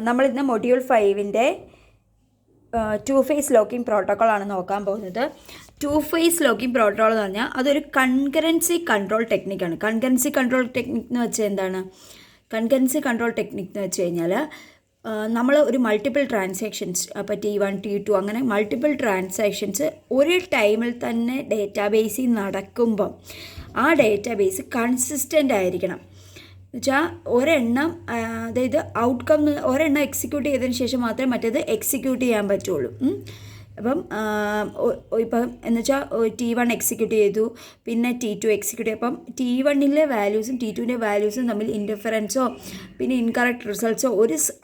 നമ്മളിന്ന് module 5-ൻ്റെ 2 face locking protocol ആണ് നോക്കാൻ പോകുന്നത്. 2 ഫേസ് ലോക്കിംഗ് പ്രോട്ടോക്കോൾ എന്ന് പറഞ്ഞാൽ അതൊരു കൺകറൻസി കൺട്രോൾ ടെക്നിക്കാണ്. കൺകറൻസി കൺട്രോൾ ടെക്നിക് എന്ന് വെച്ചാൽ എന്താണ്? കൺകറൻസി കൺട്രോൾ ടെക്നിക് എന്ന് വെച്ച് കഴിഞ്ഞാൽ നമ്മൾ ഒരു മൾട്ടിപ്പിൾ ട്രാൻസാക്ഷൻസ്, അപ്പോൾ T1 T2 അങ്ങനെ മൾട്ടിപ്പിൾ ട്രാൻസാക്ഷൻസ് ഒരു ടൈമിൽ തന്നെ ഡേറ്റാബേസിൽ നടക്കുമ്പം ആ ഡേറ്റാബേസ് കൺസിസ്റ്റൻ്റ് ആയിരിക്കണം. എന്നുവെച്ചാൽ ഒരെണ്ണം, അതായത് ഔട്ട്കം ഒരെണ്ണം എക്സിക്യൂട്ട് ചെയ്തതിന് ശേഷം മാത്രമേ മറ്റേത് എക്സിക്യൂട്ട് ചെയ്യാൻ പറ്റുള്ളൂ. അപ്പം ഇപ്പം എന്നുവെച്ചാൽ T1 എക്സിക്യൂട്ട് ചെയ്തു, പിന്നെ T2 എക്സിക്യൂട്ട് ചെയ്തു. അപ്പം T1-ലെ വാല്യൂസും T2-ൻ്റെ വാല്യൂസും തമ്മിൽ ഇൻ്റർഫറൻസോ പിന്നെ ഇൻകറക്റ്റ് റിസൾട്ട്സോ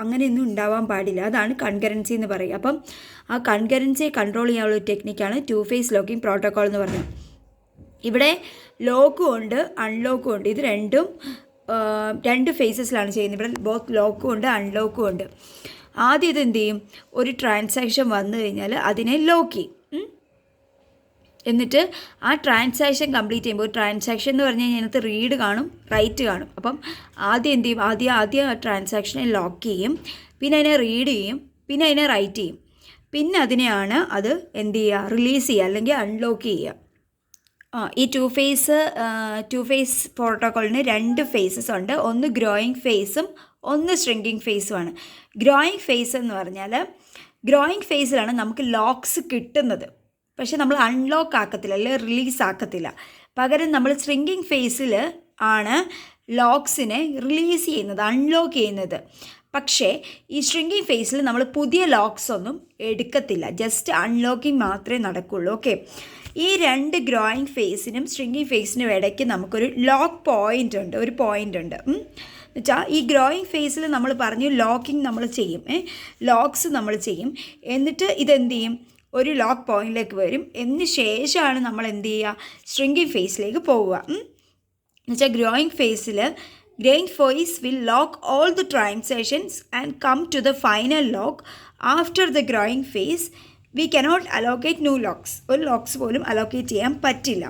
അങ്ങനെയൊന്നും ഉണ്ടാവാൻ പാടില്ല. അതാണ് കൺകറൻസി എന്ന് പറയുക. അപ്പം ആ കൺകറൻസിയെ കൺട്രോൾ ചെയ്യാനുള്ള ഒരു ടെക്നിക്കാണ് 2 ഫേസ് ലോക്കിംഗ് പ്രോട്ടോക്കോൾ എന്ന് പറയുന്നത്. ഇവിടെ ലോക്കും ഉണ്ട് അൺലോക്കും ഉണ്ട്. ഇത് രണ്ടും 2 ഫേസസിലാണ് ചെയ്യുന്നത്. ഇവിടെ ബോത്ത് ലോക്കും ഉണ്ട് അൺലോക്കും ഉണ്ട്. ആദ്യം ഇത് എന്ത് ചെയ്യും? ഒരു ട്രാൻസാക്ഷൻ വന്നു കഴിഞ്ഞാൽ അതിനെ ലോക്ക് ചെയ്യും. എന്നിട്ട് ആ ട്രാൻസാക്ഷൻ കംപ്ലീറ്റ് ചെയ്യുമ്പോൾ, ഒരു ട്രാൻസാക്ഷൻ എന്ന് പറഞ്ഞു കഴിഞ്ഞാൽ അതിനകത്ത് റീഡ് കാണും റൈറ്റ് കാണും. അപ്പം ആദ്യം എന്ത് ചെയ്യും? ആദ്യം ആ ട്രാൻസാക്ഷനെ ലോക്ക് ചെയ്യും, പിന്നെ അതിനെ റീഡ് ചെയ്യും, പിന്നെ അതിനെ റൈറ്റ് ചെയ്യും, പിന്നെ അതിനെയാണ് അത് എന്ത് ചെയ്യുക? റിലീസ് ചെയ്യുക അല്ലെങ്കിൽ അൺലോക്ക് ചെയ്യുക. ഈ 2 ഫേസ് പ്രോട്ടോക്കോളിന് 2 ഫേസസ് ഉണ്ട്. ഒന്ന് ഗ്രോയിങ് ഫേസും ഒന്ന് ഷ്രിങ്കിങ് ഫേസുമാണ്. ഗ്രോയിങ് ഫേസ് എന്ന് പറഞ്ഞാൽ ഗ്രോയിങ് ഫേസിലാണ് നമുക്ക് ലോക്സ് കിട്ടുന്നത്, പക്ഷേ നമ്മൾ അൺലോക്ക് ആക്കത്തില്ല അല്ലെങ്കിൽ റിലീസ് ആക്കത്തില്ല. പകരം നമ്മൾ ഷ്രിങ്കിങ് ഫേസിൽ ആണ് ലോക്സിനെ റിലീസ് ചെയ്യുന്നത്, അൺലോക്ക് ചെയ്യുന്നത്. പക്ഷേ ഈ ഷ്രിങ്കിങ് ഫേസിൽ നമ്മൾ പുതിയ ലോക്സ് ഒന്നും എടുക്കത്തില്ല, ജസ്റ്റ് അൺലോക്കിംഗ് മാത്രമേ നടക്കുള്ളൂ. ഓക്കെ, ഈ 2 ഗ്രോയിങ് ഫേസിനും ഷ്രിങ്കിങ് ഫേസിനും ഇടയ്ക്ക് നമുക്കൊരു ലോക്ക് പോയിൻ്റ് ഉണ്ട്, ഒരു പോയിൻ്റ് ഉണ്ട്. എന്നുവെച്ചാൽ ഈ ഗ്രോയിങ് ഫേസിൽ നമ്മൾ പറഞ്ഞു ലോക്കിംഗ് നമ്മൾ ചെയ്യും, ലോക്സ് നമ്മൾ ചെയ്യും. എന്നിട്ട് ഇതെന്ത് ചെയ്യും? ഒരു ലോക്ക് പോയിന്റിലേക്ക് വരും. എന്നതിന് ശേഷമാണ് നമ്മൾ എന്ത് ചെയ്യുക? ഷ്രിങ്കിങ് ഫേസിലേക്ക് പോവുക. എന്നുവെച്ചാൽ growing phase will lock all the transactions and come to the final lock. After the growing phase, we cannot allocate new locks. ഒരു ലോക്സ് പോലും അലോക്കേറ്റ് ചെയ്യാൻ പറ്റില്ല.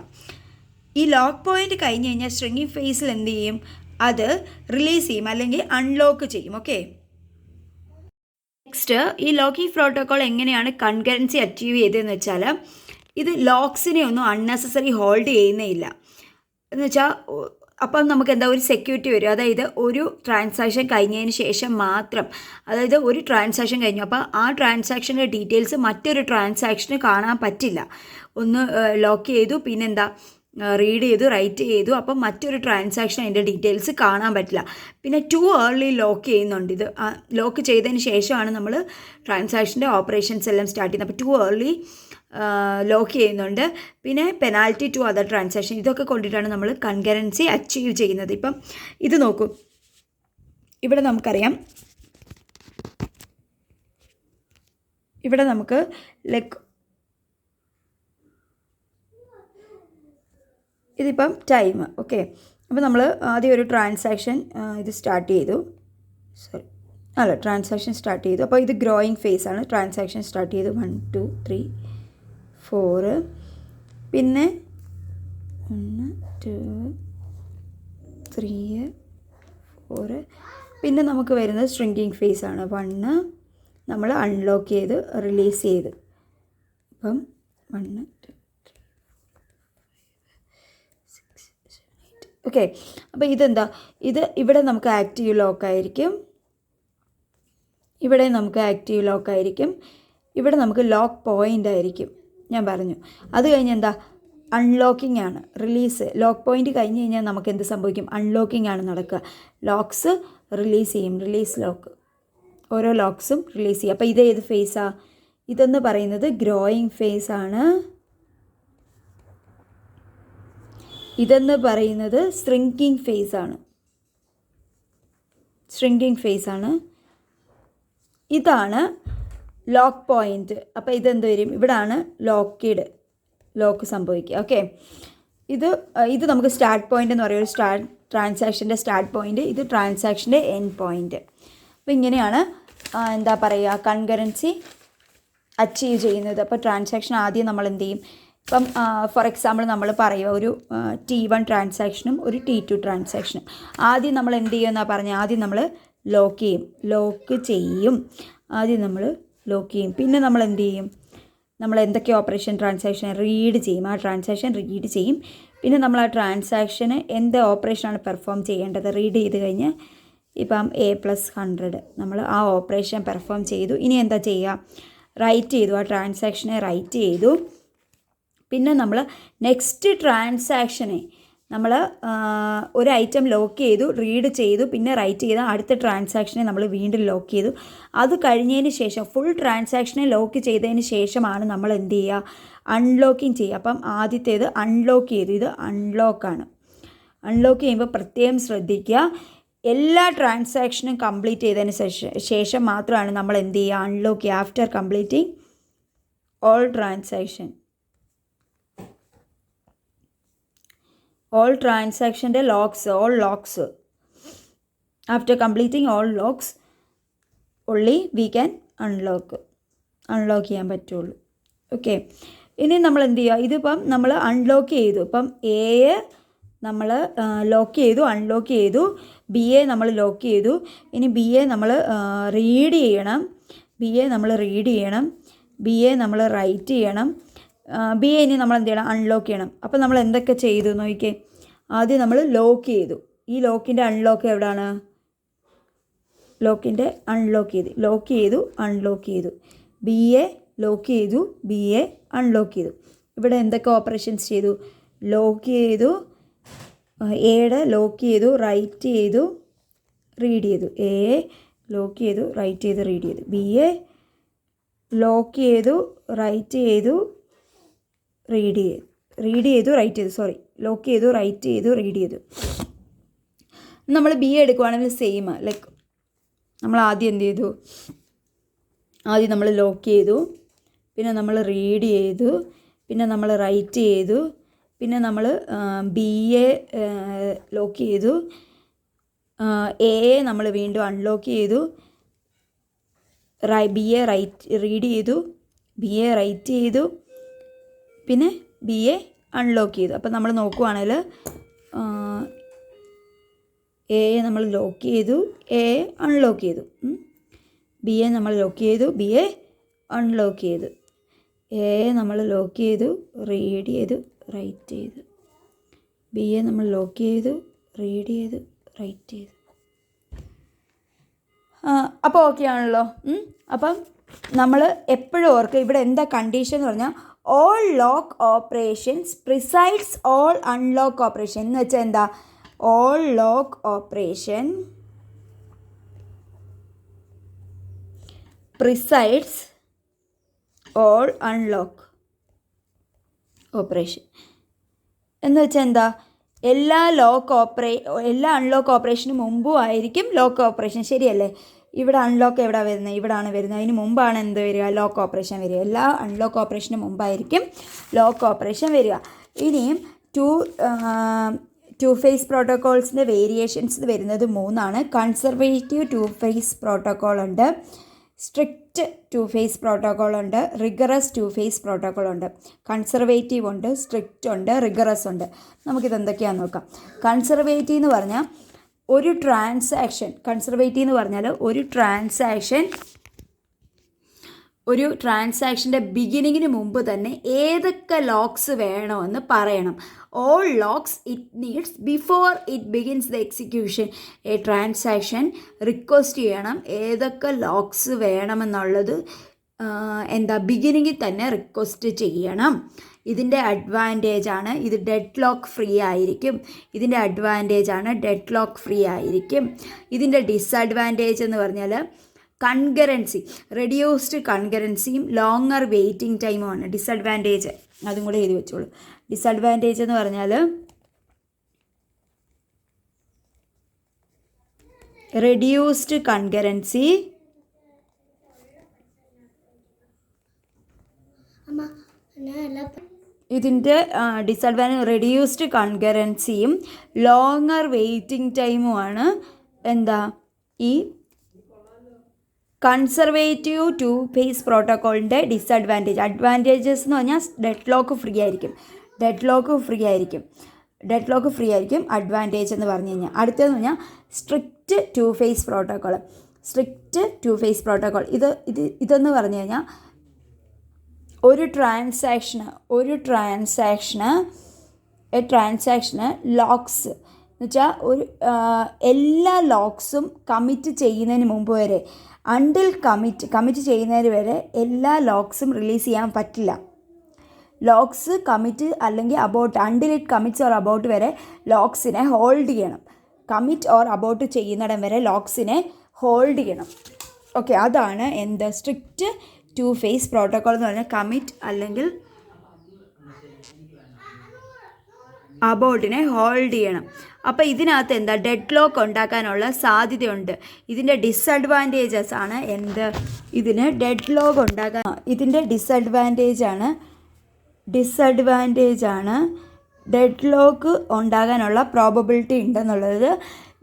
ഈ ലോക്ക് പോയിന്റ് കഴിഞ്ഞ് കഴിഞ്ഞാൽ ഷ്രിങ്കിങ് ഫേസിൽ എന്ത് ചെയ്യും? അത് റിലീസ് ചെയ്യും അല്ലെങ്കിൽ അൺലോക്ക് ചെയ്യും. ഓക്കെ, നെക്സ്റ്റ് ഈ ലോക്കിംഗ് പ്രോട്ടോക്കോൾ എങ്ങനെയാണ് കൺകറൻസി അച്ചീവ് ചെയ്തതെന്ന് വെച്ചാൽ, ഇത് ലോക്സിനെ ഒന്നും അൺനെസസറി ഹോൾഡ് ചെയ്യുന്നേയില്ല. എന്ന് വെച്ചാൽ അപ്പം നമുക്ക് എന്താ ഒരു സെക്യൂരിറ്റി വരും. അതായത് ഒരു ട്രാൻസാക്ഷൻ കഴിഞ്ഞതിന് ശേഷം മാത്രം, അതായത് ഒരു ട്രാൻസാക്ഷൻ കഴിഞ്ഞു, അപ്പോൾ ആ ട്രാൻസാക്ഷൻ്റെ ഡീറ്റെയിൽസ് മറ്റൊരു ട്രാൻസാക്ഷന് കാണാൻ പറ്റില്ല. ഒന്ന് ലോക്ക് ചെയ്തു, പിന്നെന്താ റീഡ് ചെയ്തു, റൈറ്റ് ചെയ്തു, അപ്പം മറ്റൊരു ട്രാൻസാക്ഷൻ അതിൻ്റെ ഡീറ്റെയിൽസ് കാണാൻ പറ്റില്ല. പിന്നെ ടു ഏർലി ലോക്ക് ചെയ്യുന്നുണ്ട്. ഇത് ലോക്ക് ചെയ്തതിന് ശേഷമാണ് നമ്മൾ ട്രാൻസാക്ഷൻ്റെ ഓപ്പറേഷൻസ് എല്ലാം സ്റ്റാർട്ട് ചെയ്യുന്നത്. അപ്പോൾ ടു ഏർലി ലോക്ക് ചെയ്യുന്നുണ്ട്. പിന്നെ പെനാൽറ്റി ടു അതർ ട്രാൻസാക്ഷൻ, ഇതൊക്കെ കൊണ്ടിട്ടാണ് നമ്മൾ കൺകറൻസി അച്ചീവ് ചെയ്യുന്നത്. ഇപ്പം ഇത് നോക്കൂ, ഇവിടെ നമുക്കറിയാം, ഇവിടെ നമുക്ക് ഇതിപ്പം ടൈം. ഓക്കെ, അപ്പോൾ നമ്മൾ ആദ്യം ഒരു ട്രാൻസാക്ഷൻ ഇത് സ്റ്റാർട്ട് ചെയ്തു, ട്രാൻസാക്ഷൻ സ്റ്റാർട്ട് ചെയ്തു. അപ്പോൾ ഇത് ഗ്രോയിങ് ഫേസ് ആണ്. ട്രാൻസാക്ഷൻ സ്റ്റാർട്ട് ചെയ്തു 1 2 3 4, പിന്നെ 1 2 3 4, പിന്നെ നമുക്ക് വരുന്നത് ഷ്രിങ്കിങ് ഫേസ് ആണ്. 1 നമ്മൾ അൺലോക്ക് ചെയ്ത് റിലീസ് ചെയ്ത്, അപ്പം 1 2 ഓക്കെ. അപ്പോൾ ഇതെന്താ? ഇവിടെ നമുക്ക് ആക്റ്റീവ് ലോക്കായിരിക്കും, ഇവിടെ നമുക്ക് ആക്റ്റീവ് ലോക്കായിരിക്കും, ഇവിടെ നമുക്ക് ലോക്ക് പോയിൻ്റ് ആയിരിക്കും, ഞാൻ പറഞ്ഞു. അത് കഴിഞ്ഞ് എന്താ? അൺലോക്കിംഗ് ആണ്, റിലീസ്. ലോക്ക് പോയിൻ്റ് കഴിഞ്ഞ് കഴിഞ്ഞാൽ നമുക്ക് എന്ത് സംഭവിക്കും? അൺലോക്കിംഗ് ആണ് നടക്കുക. ലോക്സ് റിലീസ് ചെയ്യും, റിലീസ് ലോക്ക്, ഓരോ ലോക്സും റിലീസ് ചെയ്യും. അപ്പോൾ ഇത് ഏത് ഫേസാണ്? ഇതെന്ന് പറയുന്നത് ഗ്രോയിങ് ഫേസ് ആണ്. ഇതെന്ന് പറയുന്നത് ഷ്രിങ്കിങ് ഫേസ് ആണ്. ഷ്രിങ്കിങ് ഫേസ് ആണ്. ഇതാണ് ലോക്ക് പോയിൻ്റ്. അപ്പോൾ ഇതെന്ത് വരും? ഇവിടാണ് ലോക്ക് സംഭവിക്കുക. ഓക്കെ, ഇത് നമുക്ക് സ്റ്റാർട്ട് പോയിൻ്റ് എന്ന് പറയുക, ഒരു ട്രാൻസാക്ഷൻ്റെ സ്റ്റാർട്ട് പോയിൻ്റ്, ഇത് ട്രാൻസാക്ഷൻ്റെ എൻഡ് പോയിൻ്റ്. അപ്പോൾ ഇങ്ങനെയാണ് എന്താ പറയുക, കൺകറൻസി അച്ചീവ് ചെയ്യുന്നത്. അപ്പോൾ ട്രാൻസാക്ഷൻ ആദ്യം നമ്മൾ എന്ത് ചെയ്യും? ഇപ്പം ഫോർ എക്സാമ്പിൾ നമ്മൾ പറയുക, ഒരു T1 ട്രാൻസാക്ഷനും ഒരു T2 ട്രാൻസാക്ഷനും. ആദ്യം നമ്മൾ എന്ത് ചെയ്യുമെന്നാണ് പറഞ്ഞത്? ആദ്യം നമ്മൾ ലോക്ക് ചെയ്യും. ആദ്യം നമ്മൾ ലോക്ക് ചെയ്യും. പിന്നെ നമ്മൾ എന്ത് ചെയ്യും? നമ്മൾ എന്തൊക്കെ ട്രാൻസാക്ഷൻ റീഡ് ചെയ്യും. ആ ട്രാൻസാക്ഷൻ റീഡ് ചെയ്യും. പിന്നെ നമ്മൾ ആ ട്രാൻസാക്ഷന് എന്ത് ഓപ്പറേഷനാണ് പെർഫോം ചെയ്യേണ്ടത് റീഡ് ചെയ്ത് കഴിഞ്ഞ് ഇപ്പം A+100 നമ്മൾ ആ ഓപ്പറേഷൻ പെർഫോം ചെയ്തു. ഇനി എന്താ ചെയ്യുക? റൈറ്റ് ചെയ്തു. ആ ട്രാൻസാക്ഷനെ റൈറ്റ് ചെയ്തു. പിന്നെ നമ്മൾ നെക്സ്റ്റ് ട്രാൻസാക്ഷനെ നമ്മൾ ഒരു ഐറ്റം ലോക്ക് ചെയ്തു, റീഡ് ചെയ്തു, പിന്നെ റൈറ്റ് ചെയ്ത അടുത്ത ട്രാൻസാക്ഷനെ നമ്മൾ വീണ്ടും ലോക്ക് ചെയ്തു. അത് കഴിഞ്ഞതിന് ശേഷം ഫുൾ ട്രാൻസാക്ഷനെ ലോക്ക് ചെയ്തതിന് ശേഷമാണ് നമ്മൾ എന്ത് ചെയ്യുക? അൺലോക്കിങ് ചെയ്യുക. അപ്പം ആദ്യത്തേത് അൺലോക്ക് ചെയ്തു. ഇത് അൺലോക്കാണ്. അൺലോക്ക് ചെയ്യുമ്പോൾ പ്രത്യേകം ശ്രദ്ധിക്കുക. എല്ലാ ട്രാൻസാക്ഷനും കംപ്ലീറ്റ് ചെയ്തതിന് ശേഷം മാത്രമാണ് നമ്മൾ എന്ത് ചെയ്യുക? അൺലോക്ക് ചെയ്യുക. After completing all transaction. all transaction all locks after completing all locks only we can unlock ചെയ്യാൻ പറ്റുള്ളൂ. ഓക്കെ, ഇനി നമ്മൾ എന്ത് ചെയ്യുക? ഇതിപ്പം നമ്മൾ അൺലോക്ക് ചെയ്തു. ഇപ്പം എ നമ്മൾ ലോക്ക് ചെയ്തു, അൺലോക്ക് ചെയ്തു. ബി എ നമ്മൾ ലോക്ക് ചെയ്തു. ഇനി ബി എ നമ്മൾ റീഡ് ചെയ്യണം. ബി എ നമ്മൾ റൈറ്റ് ചെയ്യണം. ബി എ ഇനി നമ്മൾ എന്ത് ചെയ്യണം? അൺലോക്ക് ചെയ്യണം. അപ്പോൾ നമ്മൾ എന്തൊക്കെ ചെയ്തു നോക്കിക്കേ. ആദ്യം നമ്മൾ ലോക്ക് ചെയ്തു. ഈ ലോക്കിൻ്റെ അൺലോക്ക് എവിടെയാണ്? ലോക്കിൻ്റെ അൺലോക്ക് ചെയ്തു, അൺലോക്ക് ചെയ്തു. ബി എ ലോക്ക് ചെയ്തു, ബി എ അൺലോക്ക് ചെയ്തു. ഇവിടെ എന്തൊക്കെ ഓപ്പറേഷൻസ് ചെയ്തു? ലോക്ക് ചെയ്തു, എയുടെ ലോക്ക് ചെയ്തു, റൈറ്റ് ചെയ്തു, റീഡ് ചെയ്തു. എ ലോക്ക് ചെയ്തു, റൈറ്റ് ചെയ്തു, റീഡ് ചെയ്തു. ബി എ ലോക്ക് ചെയ്തു, റൈറ്റ് ചെയ്തു, ലോക്ക് ചെയ്തു, റൈറ്റ് ചെയ്തു, റീഡ് ചെയ്തു. നമ്മൾ ബി എ എടുക്കുവാണെങ്കിൽ സെയിം. ലൈക്ക് നമ്മൾ ആദ്യം എന്ത് ചെയ്തു? ആദ്യം നമ്മൾ ലോക്ക് ചെയ്തു, പിന്നെ നമ്മൾ റീഡ് ചെയ്തു, പിന്നെ നമ്മൾ റൈറ്റ് ചെയ്തു, പിന്നെ നമ്മൾ ബി എ ലോക്ക് ചെയ്തു, എ നമ്മൾ വീണ്ടും അൺലോക്ക് ചെയ്തു, ബി എ റീഡ് ചെയ്തു, ബി എ റൈറ്റ് ചെയ്തു, പിന്നെ ബി എ അൺലോക്ക് ചെയ്തു. അപ്പോൾ നമ്മൾ നോക്കുവാണെങ്കിൽ എ നമ്മൾ ലോക്ക് ചെയ്തു, എ അൺലോക്ക് ചെയ്തു. ബി എ നമ്മൾ ലോക്ക് ചെയ്തു, ബി എ അൺലോക്ക് ചെയ്തു. എ നമ്മൾ ലോക്ക് ചെയ്തു, റീഡ് ചെയ്തു, റൈറ്റ് ചെയ്തു. ബി എ നമ്മൾ ലോക്ക് ചെയ്തു, റീഡ് ചെയ്തു, റൈറ്റ് ചെയ്തു. അപ്പോൾ ഓക്കെ ആണല്ലോ. അപ്പം നമ്മൾ എപ്പോഴും ഓർക്കുക, ഇവിടെ എന്താ കണ്ടീഷൻ എന്ന് പറഞ്ഞാൽ all lock operations presides all unlock operation എന്ന് വെച്ചാൽ എന്താ? All lock operation presides all unlock operation എന്ന് വെച്ചാൽ എന്താ? എല്ലാ അൺലോക്ക് ഓപ്പറേഷന് മുമ്പും ആയിരിക്കും ലോക്ക് ഓപ്പറേഷൻ. ശരിയല്ലേ? ഇവിടെ അൺലോക്ക് എവിടെ വരുന്നത്? ഇവിടാണ് വരുന്നത്. അതിന് മുമ്പാണ് എന്ത് വരിക? ലോക്ക് ഓപ്പറേഷൻ വരിക. എല്ലാ അൺലോക്ക് ഓപ്പറേഷന് മുമ്പായിരിക്കും ലോക്ക് ഓപ്പറേഷൻ വരിക. ഇനിയും ടു ഫേസ് പ്രോട്ടോക്കോൾസിൻ്റെ വേരിയേഷൻസ് വരുന്നത് 3ആണ്. കൺസർവേറ്റീവ് ടു ഫേസ് പ്രോട്ടോക്കോൾ ഉണ്ട്, സ്ട്രിക്റ്റ് ടു ഫേസ് പ്രോട്ടോക്കോൾ ഉണ്ട്, റിഗറസ് ടു ഫേസ് പ്രോട്ടോക്കോൾ ഉണ്ട്. കൺസർവേറ്റീവ് ഉണ്ട്, സ്ട്രിക്റ്റ് ഉണ്ട്, റിഗറസ് ഉണ്ട്. നമുക്കിത് എന്തൊക്കെയാണെന്ന് നോക്കാം. കൺസർവേറ്റീവ് എന്ന് പറഞ്ഞാൽ ഒരു ട്രാൻസാക്ഷൻ്റെ ബിഗിനിങ്ങിന് മുമ്പ് തന്നെ ഏതൊക്കെ ലോക്സ് വേണമെന്ന് പറയണം. All locks it needs before it begins the execution. A transaction request ചെയ്യണം ഏതൊക്കെ ലോക്സ് വേണമെന്നുള്ളത് ബിഗിനിങ്ങിൽ തന്നെ റിക്വസ്റ്റ് ചെയ്യണം. ഇതിൻ്റെ അഡ്വാൻറ്റേജാണ് ഇത് ഡെഡ് ലോക്ക് ഫ്രീ ആയിരിക്കും. ഇതിൻ്റെ ഡിസഡ്വാൻറ്റേജ് എന്ന് പറഞ്ഞാൽ കൺകറൻസി, റെഡ്യൂസ്ഡ് കൺകറൻസിയും ലോങ്ങർ വെയിറ്റിംഗ് ടൈമുമാണ് ഡിസഡ്വാൻറ്റേജ്. അതും കൂടെ എഴുതി വെച്ചോളൂ. ഡിസഡ്വാൻറ്റേജ് എന്ന് പറഞ്ഞാൽ റെഡ്യൂസ്ഡ് കൺകറൻസി, ഇതിൻ്റെ ഡിസഡ്വാൻറ്റേജ് റെഡ്യൂസ്ഡ് കൺകറൻസിയും ലോങ്ങർ വെയിറ്റിംഗ് ടൈമുമാണ് ഈ കൺസർവേറ്റീവ് ടു ഫേസ് പ്രോട്ടോക്കോളിൻ്റെ ഡിസഡ്വാൻറ്റേജ്. അഡ്വാൻറ്റേജസ് എന്ന് പറഞ്ഞാൽ ഡെഡ് ലോക്ക് ഫ്രീ ആയിരിക്കും. ഡെഡ് ലോക്ക് ഫ്രീ ആയിരിക്കും അഡ്വാൻറ്റേജ് എന്ന് പറഞ്ഞു കഴിഞ്ഞാൽ. അടുത്തതെന്ന് പറഞ്ഞാൽ strict two phase protocol. Strict two phase protocol ഇതെന്ന് പറഞ്ഞു കഴിഞ്ഞാൽ ഒരു ട്രാൻസാക്ഷന് ലോക്സ് എന്ന് വെച്ചാൽ എല്ലാ ലോക്സും കമ്മിറ്റ് ചെയ്യുന്നതിന് മുമ്പ് വരെ അണ്ടിൽ കമ്മിറ്റ് ചെയ്യുന്നതിന് വരെ എല്ലാ ലോക്സും റിലീസ് ചെയ്യാൻ പറ്റില്ല. ലോക്സ് കമ്മിറ്റ് അല്ലെങ്കിൽ abort until it commits or abort വരെ ലോക്സിനെ ഹോൾഡ് ചെയ്യണം. കമ്മിറ്റ് ഓർ അബോട്ട് ചെയ്യുന്നിടം വരെ ലോക്സിനെ ഹോൾഡ് ചെയ്യണം. ഓക്കെ, അതാണ് എന്ത് സ്ട്രിക്റ്റ് ടു ഫേസ് പ്രോട്ടോക്കോൾ എന്ന് പറഞ്ഞാൽ കമ്മിറ്റ് അല്ലെങ്കിൽ അബോട്ടിനെ ഹോൾഡ് ചെയ്യണം. അപ്പോൾ ഇതിനകത്ത് എന്താ ഡെഡ് ലോക്ക് ഉണ്ടാക്കാനുള്ള സാധ്യതയുണ്ട്. ഇതിൻ്റെ ഡിസഡ്വാൻറ്റേജസ് ആണ് എന്ത് ഇതിന് ഡെഡ് ലോക്ക് ഉണ്ടാക്കാൻ ഇതിൻ്റെ ഡിസഡ്വാൻറ്റേജ് ആണ് ഡെഡ് ലോക്ക് ഉണ്ടാകാനുള്ള പ്രോബബിലിറ്റി ഉണ്ടെന്നുള്ളത്.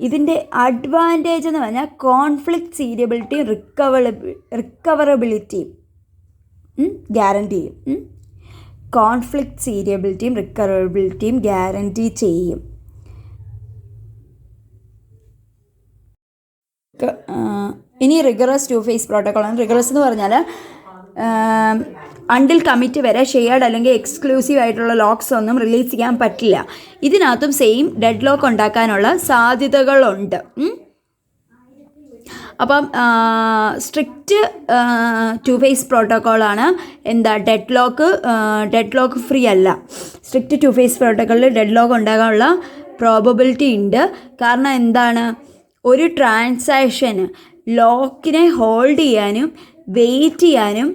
ഇതിൻ്റെ അഡ്വാൻറ്റേജ് എന്ന് പറഞ്ഞാൽ കോൺഫ്ലിക്റ്റ് സീരിയബിലിറ്റിയും റിക്കവറബിലിറ്റിയും ഗ്യാരണ്ടി ചെയ്യും. കോൺഫ്ലിക്റ്റ് സീരിയബിലിറ്റിയും റിക്കവറബിലിറ്റിയും ഗ്യാരണ്ടി ചെയ്യും. ഇനി റിഗറസ് ടു ഫേസ് പ്രോട്ടോക്കോളാണ്. റിഗറസ് എന്ന് പറഞ്ഞാൽ അണ്ടിൽ കമ്മിറ്റ് വരെ ഷെയർഡ് അല്ലെങ്കിൽ എക്സ്ക്ലൂസീവ് ആയിട്ടുള്ള ലോക്സ് ഒന്നും റിലീസ് ചെയ്യാൻ പറ്റില്ല. ഇതിനകത്തും സെയിം ഡെഡ് ലോക്ക് ഉണ്ടാക്കാനുള്ള സാധ്യതകളുണ്ട്. അപ്പം സ്ട്രിക്റ്റ് ടു ഫേസ് പ്രോട്ടോക്കോളാണ് എന്താ ഡെഡ് ലോക്ക് ഫ്രീ അല്ല. സ്ട്രിക്റ്റ് ടു ഫേസ് പ്രോട്ടോക്കോളിൽ ഡെഡ് ലോക്ക് ഉണ്ടാകാനുള്ള പ്രോബബിലിറ്റി ഉണ്ട്. കാരണം എന്താണ്, ഒരു ട്രാൻസാക്ഷന് ലോക്കിനെ ഹോൾഡ് ചെയ്യാനും വെയിറ്റ് ചെയ്യാനും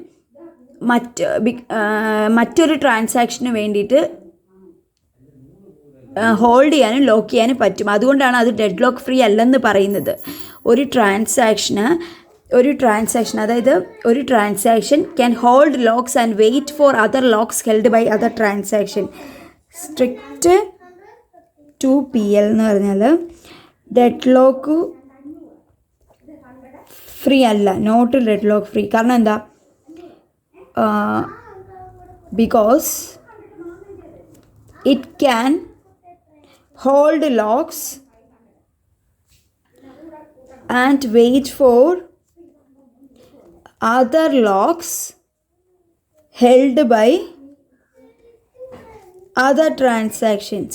മറ്റൊരു ട്രാൻസാക്ഷന് വേണ്ടിയിട്ട് ഹോൾഡ് ചെയ്യാനും ലോക്ക് ചെയ്യാനും പറ്റും. അതുകൊണ്ടാണ് അത് ഡെഡ് ലോക്ക് ഫ്രീ അല്ലെന്ന് പറയുന്നത്. ഒരു transaction can hold locks and wait for other locks held by other transaction. Strict 2PL എന്ന് പറഞ്ഞാൽ ഡെഡ് ലോക്ക് ഫ്രീ അല്ല, നോട്ട് ഡെഡ് ലോക്ക് ഫ്രീ. കാരണം എന്താ, because it can hold locks and wait for other locks held by other transactions.